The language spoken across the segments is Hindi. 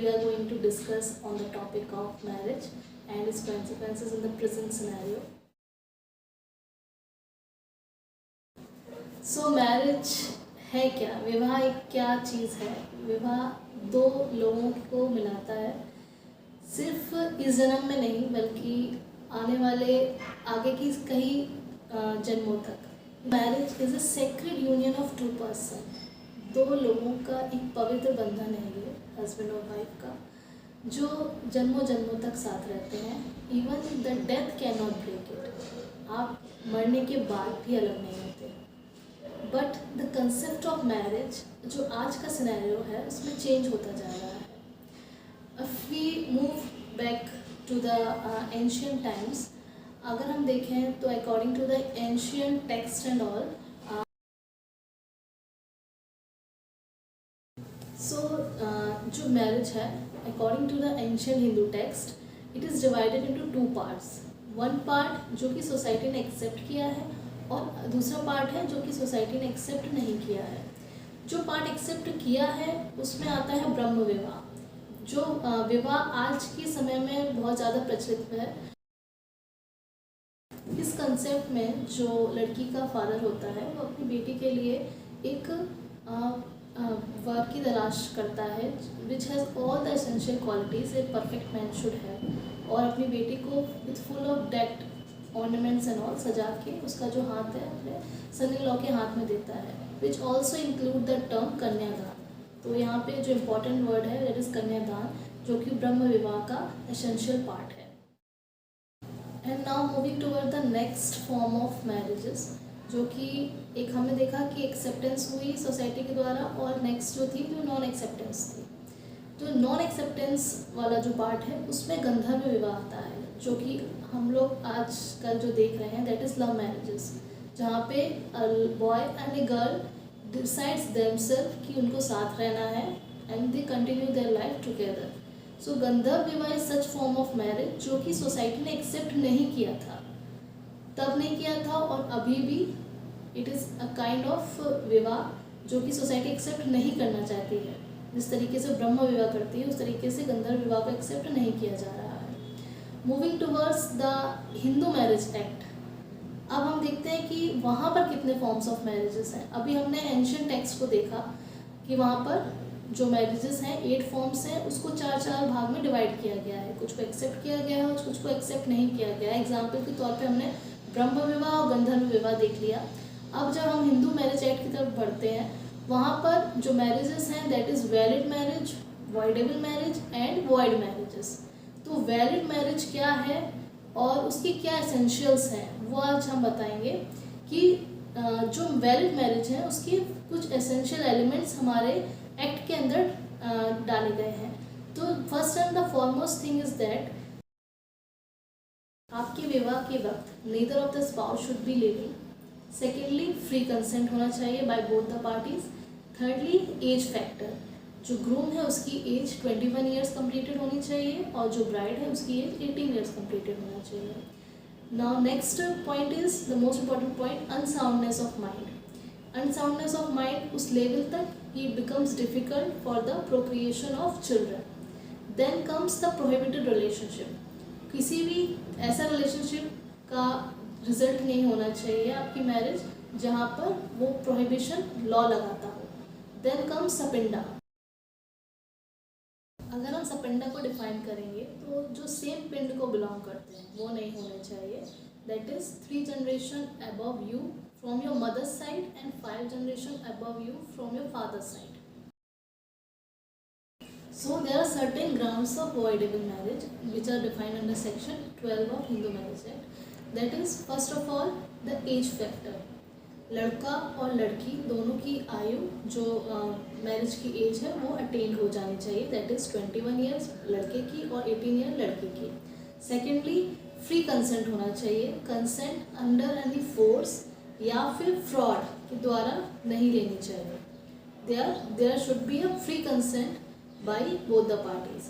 we are going to discuss on the topic of marriage and its consequences in the present scenario. So marriage है क्या? विवाह एक क्या चीज़ है? विवाह दो लोगों को मिलाता है, सिर्फ इस जन्म में नहीं बल्कि आने वाले आगे की कई जन्मों तक। Marriage is a sacred union of two person, दो लोगों का एक पवित्र बंधन है ये, हस्बैंड और वाइफ का, जो जन्मों जन्मों तक साथ रहते हैं। Even the death can not break it, आप मरने के बाद भी अलग नहीं होते। But the concept of marriage जो आज का सिनेरियो है उसमें चेंज होता जा रहा है। If we move back to the ancient times, अगर हम देखें तो according to the ancient text and all, जो मैरिज है according to the ancient Hindu text, it is divided into two parts. One part जो कि सोसाइटी ने एक्सेप्ट किया है और दूसरा पार्ट है जो कि सोसाइटी ने एक्सेप्ट नहीं किया है। जो पार्ट एक्सेप्ट किया है उसमें आता है ब्रह्म विवाह, जो विवाह आज के समय में बहुत ज़्यादा प्रचलित है। इस कंसेप्ट में जो लड़की का फादर होता है वो अपनी बेटी के लिए एक वर्क की तलाश करता है which has all the essential qualities a perfect man should have, और अपनी बेटी को with full of that ornaments and all सजा के उसका जो हाथ है अपने सन इन लॉ के हाथ में देता है, which also include the term कन्यादान। तो यहाँ पे जो इम्पोर्टेंट वर्ड है दैट इज़ कन्यादान, जो कि ब्रह्म विवाह का एसेंशियल पार्ट है। And now moving toward the next form of marriages, जो कि एक हमने देखा कि एक्सेप्टेंस हुई सोसाइटी के द्वारा, और नेक्स्ट जो थी जो नॉन एक्सेप्टेंस थी। तो नॉन एक्सेप्टेंस वाला जो पार्ट है उसमें गंधर्व विवाह आता है, जो कि हम लोग आजकल जो देख रहे हैं दैट इज़ लव मैरिजेस, जहाँ पे boy and a girl decides themselves कि उनको साथ रहना है and they continue their life together. So गंधर्व विवाह is such form of marriage जो कि सोसाइटी ने एक्सेप्ट नहीं किया था, तब नहीं किया था और अभी भी it is a kind of विवाह जो कि सोसाइटी एक्सेप्ट नहीं करना चाहती है। जिस तरीके से ब्रह्म विवाह करती है उस तरीके से गंधर्व विवाह को एक्सेप्ट नहीं किया जा रहा है। Moving towards the Hindu marriage act, अब हम देखते हैं कि वहाँ पर कितने फॉर्म्स ऑफ मैरिजेस हैं। अभी हमने एंशियंट टेक्स्ट को देखा कि वहाँ पर जो मैरिजेस हैं 8 फॉर्म्स हैं, उसको 4 भाग में डिवाइड किया गया है। कुछ को एक्सेप्ट किया गया है और कुछ को एक्सेप्ट नहीं किया गया है। एग्जाम्पल के तौर पे हमने ब्रह्म विवाह और गंधर्व विवाह देख लिया। अब जब हम हिंदू मैरिज एक्ट की तरफ बढ़ते हैं, वहाँ पर जो मैरिजेस हैं that is valid marriage, voidable marriage and void marriages. तो वैलिड मैरिज क्या है और उसकी क्या एसेंशियल्स हैं वो आज हम बताएंगे कि जो वैलिड मैरिज है उसके कुछ एसेंशियल एलिमेंट्स हमारे एक्ट के अंदर डाले गए हैं। तो first and the foremost thing is that आपके विवाह के वक्त neither of the spouse should be living. Secondly free consent होना चाहिए bye both the parties. Thirdly age factor, जो ग्रूम है उसकी एज 21 ईयर्स कम्प्लीटेड होनी चाहिए और जो ब्राइड है उसकी एज 18 ईयर्स कम्प्लीटेड होना चाहिए। Now next point is the most important point, unsoundness of mind. Unsoundness of mind उस लेवल तक it becomes difficult for the procreation of children. Then comes the prohibited relationship. किसी भी ऐसा रिलेशनशिप का रिजल्ट नहीं होना चाहिए आपकी मैरिज जहाँ पर वो प्रोहिबिशन लॉ लगाता हो। Then comes सपिंडा। अगर हम सपिंडा को डिफाइन करेंगे तो जो सेम पिंड को बिलोंग करते हैं वो नहीं होने चाहिए। That is 3 generation above you from your mother's side and 5 generation above you from your father's side. So there are certain grounds of voidable marriage which are defined under section 12 of Hindu Marriage Act. That is first of all the age factor. लड़का और लड़की दोनों की आयु जो मैरिज की एज है वो अटेंड हो जानी चाहिए, दैट इज़ 21 ईयर्स लड़के की और 18 ईयर लड़के की। सेकेंडली फ्री कंसेंट होना चाहिए, कंसेंट अंडर एनी फोर्स या फिर फ्रॉड के द्वारा नहीं लेनी चाहिए। There should be a free consent by both the parties.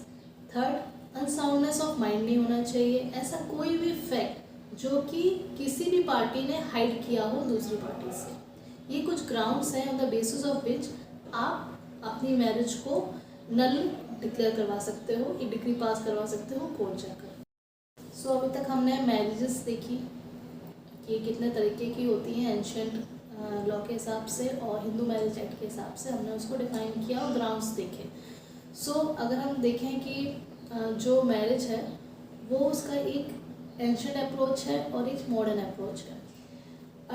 Third, unsoundness of mind नहीं होना चाहिए, ऐसा कोई भी फैक्ट जो कि किसी भी पार्टी ने हाइड किया हो दूसरी पार्टी से। ये कुछ ग्राउंड्स हैं on the basis of which आप अपनी मैरिज को नल डिक्लेयर करवा सकते हो, एक डिग्री पास करवा सकते हो कोर्ट जाकर। सो अभी तक हमने मैरिजेस देखी कि कितने तरीके की होती हैं एंशियंट लॉ के हिसाब से, और हिंदू मैरिज एक्ट के हिसाब से हमने उसको डिफाइन किया और ग्राउंड्स देखे। सो अगर हम देखें कि जो मैरिज है वो उसका एक एंशियंट अप्रोच है और एक मॉडर्न अप्रोच है।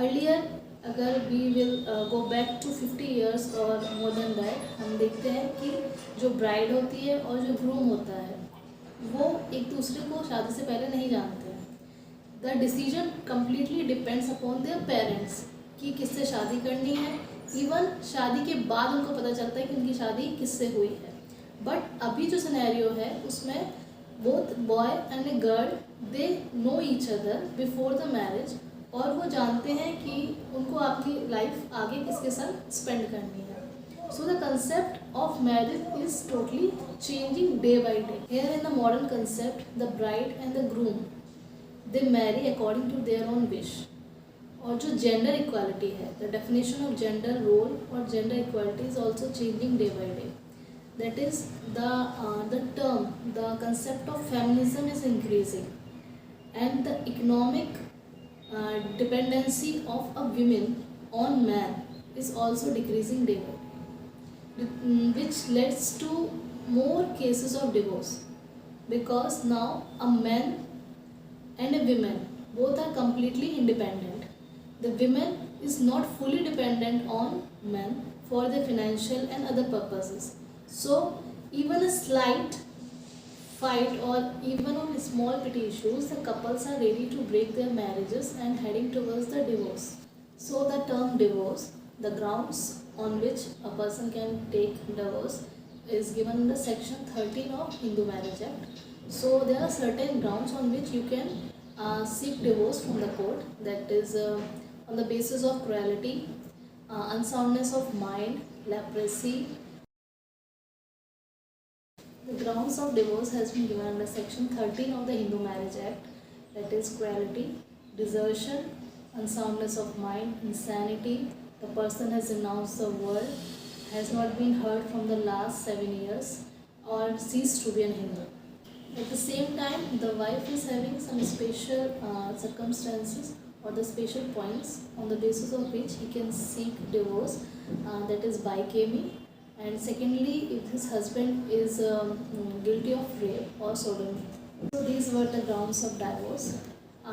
अर्लियर अगर we will go back to 50 years और मोर देन दैट, हम देखते हैं कि जो ब्राइड होती है और जो ग्रूम होता है वो एक दूसरे को शादी से पहले नहीं जानते हैं। The decision completely depends upon their parents कि किससे शादी करनी है। इवन शादी के बाद उनको पता चलता है कि उनकी शादी किससे हुई है। बट अभी जो सिनेरियो है उसमें both boy and a girl they know each other before the marriage, और वो जानते हैं कि उनको अपनी लाइफ आगे किसके साथ स्पेंड करनी है। So the concept of marriage is totally changing day by day. Here in the modern concept the bride and the groom they marry according to their own wish. और जो जेंडर इक्वालिटी है, the definition of gender role और gender equality is also changing day by day. That is the term, the concept of feminism is increasing, and the economic dependency of a woman on man is also decreasing day by day, which leads to more cases of divorce, because now a man and a woman both are completely independent. The woman is not fully dependent on men for their financial and other purposes. So even a slight fight or even on small petty issues, the couples are ready to break their marriages and heading towards the divorce. So the term divorce, the grounds on which a person can take divorce, is given in the section 13 of Hindu Marriage Act. So there are certain grounds on which you can seek divorce from the court. That is on the basis of cruelty, unsoundness of mind, leprosy. The grounds of divorce has been given under section 13 of the Hindu Marriage Act, that is cruelty, desertion, unsoundness of mind, insanity, the person has renounced the world, has not been heard from the last 7 years, or ceased to be a Hindu. At the same time, the wife is having some special circumstances or the special points on the basis of which he can seek divorce, that is bigamy. And secondly, if his husband is guilty of rape or sodomy. So these were the grounds of divorce.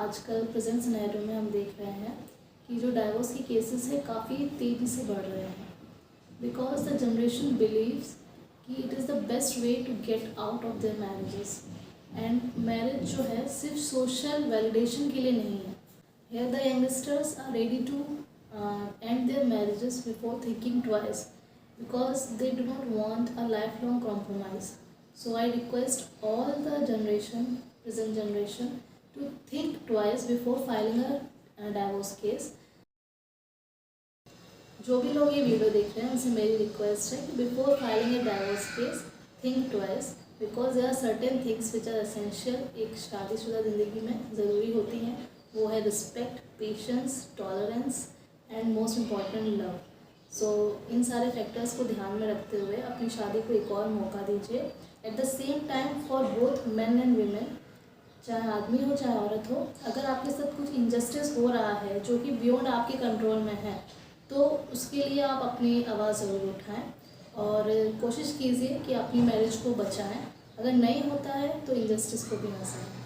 आजकल प्रेजेंट सिनेरियो में हम देख रहे हैं कि जो डाइवोर्स की केसेस है काफ़ी तेज़ी से बढ़ रहे हैं, बिकॉज द जनरेशन बिलीव्स कि it is the best way to get out of their marriages. And marriage जो है सिर्फ सोशल वैलिडेशन के लिए नहीं है। Here the youngsters are ready to end their marriages before thinking twice, because they do not want a lifelong compromise. So I request all the present generation, to think twice before filing a divorce case. जो भी लोग ये वीडियो देख रहे हैं उनसे मेरी रिक्वेस्ट है कि before filing a divorce case think twice, because there are certain things which are essential एक शादीशुदा ज़िंदगी में ज़रूरी होती हैं। वो है respect, patience, tolerance and most important love. So इन सारे फैक्टर्स को ध्यान में रखते हुए अपनी शादी को एक और मौका दीजिए। At the same time for both men and women, चाहे आदमी हो चाहे औरत हो, अगर आपके साथ कुछ इनजस्टिस हो रहा है जो कि बियॉन्ड आपके कंट्रोल में है, तो उसके लिए आप अपनी आवाज़ ज़रूर उठाएं और कोशिश कीजिए कि अपनी मैरिज को बचाएं। अगर नहीं होता है तो इनजस्टिस को भी ना सहें।